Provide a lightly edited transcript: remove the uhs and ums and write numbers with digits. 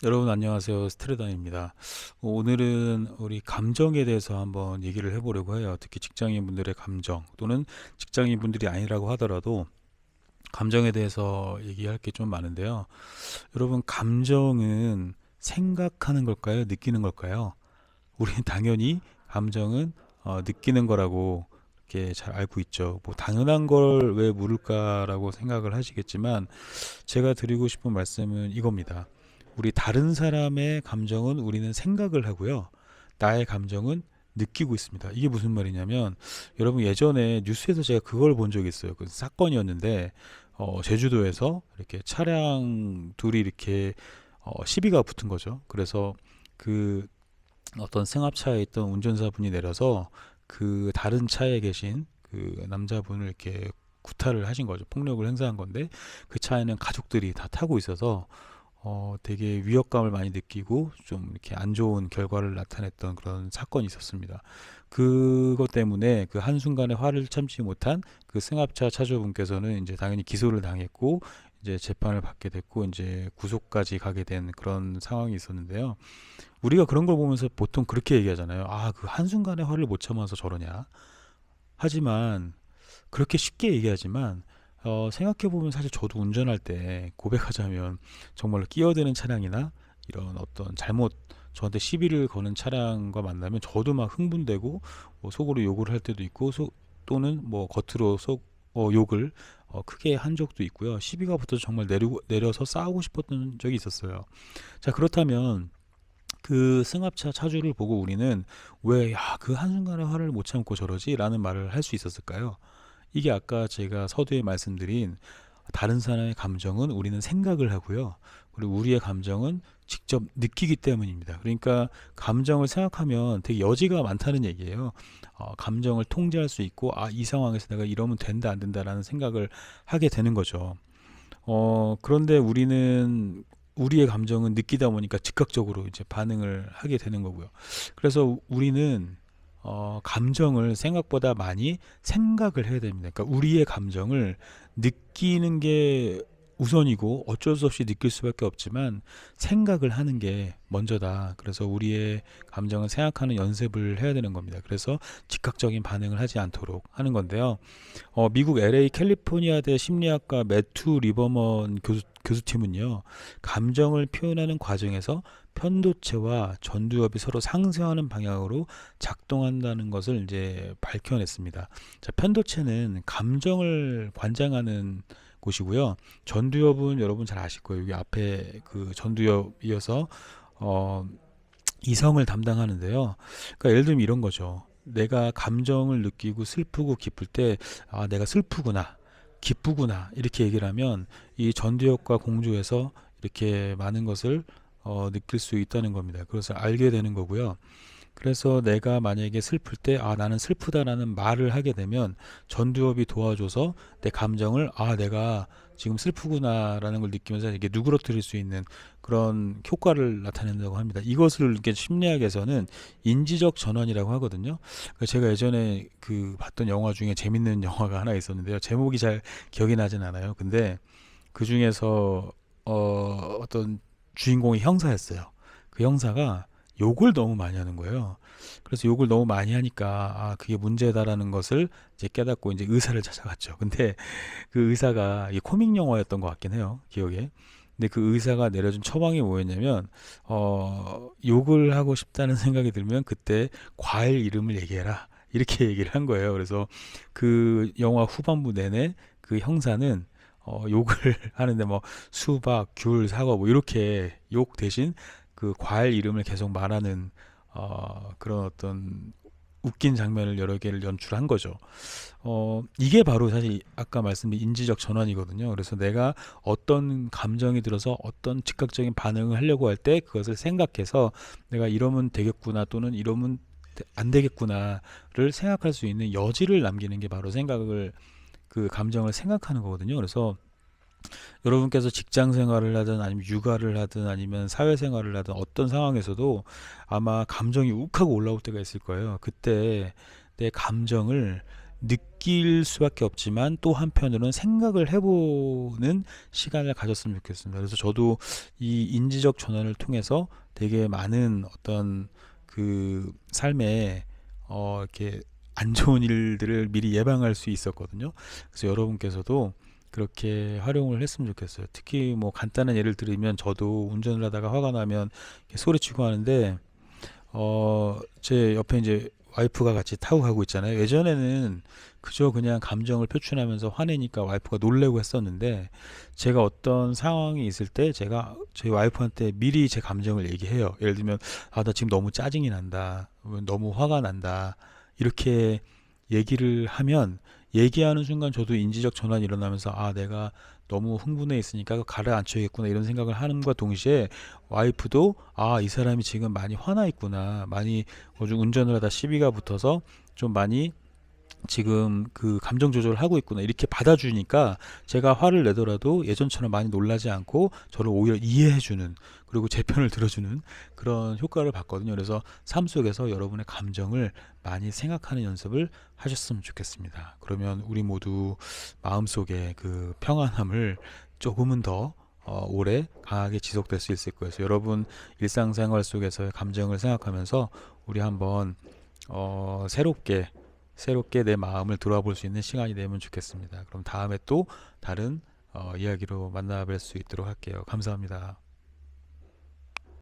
여러분 안녕하세요. 스트레다입니다. 오늘은 우리 감정에 대해서 한번 얘기를 해보려고 해요. 특히 직장인분들의 감정 또는 직장인분들이 아니라고 하더라도 감정에 대해서 얘기할 게 좀 많은데요. 여러분 감정은 생각하는 걸까요? 느끼는 걸까요? 우리는 당연히 감정은 느끼는 거라고 이렇게 잘 알고 있죠. 뭐 당연한 걸 왜 물을까라고 생각을 하시겠지만 제가 드리고 싶은 말씀은 이겁니다. 우리 다른 사람의 감정은 우리는 생각을 하고요. 나의 감정은 느끼고 있습니다. 이게 무슨 말이냐면 여러분 예전에 뉴스에서 제가 그걸 본 적이 있어요. 그 사건이었는데 제주도에서 이렇게 차량 둘이 이렇게 시비가 붙은 거죠. 그래서 그 어떤 승합차에 있던 운전사분이 내려서 그 다른 차에 계신 그 남자분을 이렇게 구타를 하신 거죠. 폭력을 행사한 건데 그 차에는 가족들이 다 타고 있어서 되게 위협감을 많이 느끼고 좀 이렇게 안 좋은 결과를 나타냈던 그런 사건이 있었습니다. 그것 때문에 그 한순간에 화를 참지 못한 그 승합차 차주분께서는 이제 당연히 기소를 당했고 이제 재판을 받게 됐고 이제 구속까지 가게 된 그런 상황이 있었는데요. 우리가 그런 걸 보면서 보통 그렇게 얘기하잖아요. 아, 그 한순간에 화를 못 참아서 저러냐. 하지만 그렇게 쉽게 얘기하지만 생각해보면 사실 저도 운전할 때 고백하자면 정말로 끼어드는 차량이나 이런 어떤 잘못 저한테 시비를 거는 차량과 만나면 저도 막 흥분되고 뭐 속으로 욕을 할 때도 있고 또는 뭐 겉으로 욕을 크게 한 적도 있고요. 시비가 붙어서 정말 내려서 싸우고 싶었던 적이 있었어요. 자, 그렇다면 그 승합차 차주를 보고 우리는 왜, 야, 그 한순간에 화를 못 참고 저러지? 라는 말을 할 수 있었을까요? 이게 아까 제가 서두에 말씀드린 다른 사람의 감정은 우리는 생각을 하고요. 그리고 우리의 감정은 직접 느끼기 때문입니다. 그러니까 감정을 생각하면 되게 여지가 많다는 얘기예요. 감정을 통제할 수 있고, 아, 이 상황에서 내가 이러면 된다, 안 된다라는 생각을 하게 되는 거죠. 그런데 우리는 우리의 감정은 느끼다 보니까 즉각적으로 이제 반응을 하게 되는 거고요. 그래서 우리는 감정을 생각보다 많이 생각을 해야 됩니다. 그러니까 우리의 감정을 느끼는 게 우선이고 어쩔 수 없이 느낄 수밖에 없지만 생각을 하는 게 먼저다. 그래서 우리의 감정을 생각하는 연습을 해야 되는 겁니다. 그래서 즉각적인 반응을 하지 않도록 하는 건데요. 미국 LA 캘리포니아대 심리학과 매튜 리버먼 교수팀은요, 감정을 표현하는 과정에서 편도체와 전두엽이 서로 상쇄하는 방향으로 작동한다는 것을 이제 밝혀냈습니다. 자, 편도체는 감정을 관장하는 곳이고요. 전두엽은 여러분 잘 아실 거예요. 여기 앞에 그 전두엽이어서 어, 이성을 담당하는데요. 그러니까 예를 들면 이런 거죠. 내가 감정을 느끼고 슬프고 기쁠 때, 아, 내가 슬프구나, 기쁘구나, 이렇게 얘기를 하면 이 전두엽과 공조해서 이렇게 많은 것을 느낄 수 있다는 겁니다. 그래서 알게 되는 거고요. 그래서 내가 만약에 슬플 때, 아, 나는 슬프다라는 말을 하게 되면 전두엽이 도와줘서 내 감정을, 아, 내가 지금 슬프구나라는 걸 느끼면서 이게 누그러뜨릴 수 있는 그런 효과를 나타낸다고 합니다. 이것을 이렇게 심리학에서는 인지적 전환이라고 하거든요. 그러니까 제가 예전에 그 봤던 영화 중에 재밌는 영화가 하나 있었는데요. 제목이 잘 기억이 나진 않아요. 근데 그 중에서 어떤 주인공이 형사였어요. 그 형사가 욕을 너무 많이 하는 거예요. 그래서 욕을 너무 많이 하니까 아, 그게 문제다라는 것을 이제 깨닫고 이제 의사를 찾아갔죠. 근데 그 의사가 이 코믹 영화였던 것 같긴 해요. 기억에. 근데 그 의사가 내려준 처방이 뭐였냐면 욕을 하고 싶다는 생각이 들면 그때 과일 이름을 얘기해라. 이렇게 얘기를 한 거예요. 그래서 그 영화 후반부 내내 그 형사는 욕을 하는데 뭐 수박, 귤, 사과 뭐 이렇게 욕 대신 그 과일 이름을 계속 말하는 그런 어떤 웃긴 장면을 여러 개를 연출한 거죠. 이게 바로 사실 아까 말씀드린 인지적 전환이거든요. 그래서 내가 어떤 감정이 들어서 어떤 즉각적인 반응을 하려고 할 때 그것을 생각해서 내가 이러면 되겠구나 또는 이러면 안 되겠구나를 생각할 수 있는 여지를 남기는 게 바로 생각을 그 감정을 생각하는 거거든요. 그래서 여러분께서 직장 생활을 하든 아니면 육아를 하든 아니면 사회 생활을 하든 어떤 상황에서도 아마 감정이 욱하고 올라올 때가 있을 거예요. 그때 내 감정을 느낄 수밖에 없지만 또 한편으로는 생각을 해보는 시간을 가졌으면 좋겠습니다. 그래서 저도 이 인지적 전환을 통해서 되게 많은 어떤 그 삶에 이렇게 안 좋은 일들을 미리 예방할 수 있었거든요. 그래서 여러분께서도 그렇게 활용을 했으면 좋겠어요. 특히 뭐 간단한 예를 들면 저도 운전을 하다가 화가 나면 이렇게 소리치고 하는데 제 옆에 이제 와이프가 같이 타고 가고 있잖아요. 예전에는 그저 그냥 감정을 표출하면서 화내니까 와이프가 놀래고 했었는데 제가 어떤 상황이 있을 때 제가 저희 와이프한테 미리 제 감정을 얘기해요. 예를 들면 아, 나 지금 너무 짜증이 난다. 너무 화가 난다. 이렇게 얘기를 하면 얘기하는 순간 저도 인지적 전환이 일어나면서 아, 내가 너무 흥분해 있으니까 가라앉혀야겠구나 이런 생각을 하는과 동시에 와이프도 아, 이 사람이 지금 많이 화나 있구나. 많이 요즘 운전을 하다 시비가 붙어서 좀 많이 지금 그 감정 조절을 하고 있구나 이렇게 받아주니까 제가 화를 내더라도 예전처럼 많이 놀라지 않고 저를 오히려 이해해주는 그리고 제 편을 들어주는 그런 효과를 봤거든요. 그래서 삶 속에서 여러분의 감정을 많이 생각하는 연습을 하셨으면 좋겠습니다. 그러면 우리 모두 마음속에 그 평안함을 조금은 더 오래 강하게 지속될 수 있을 거예요. 그래서 여러분 일상생활 속에서의 감정을 생각하면서 우리 한번 새롭게 내 마음을 돌아볼 수 있는 시간이 되면 좋겠습니다. 그럼 다음에 또 다른 이야기로 만나 뵐 수 있도록 할게요. 감사합니다.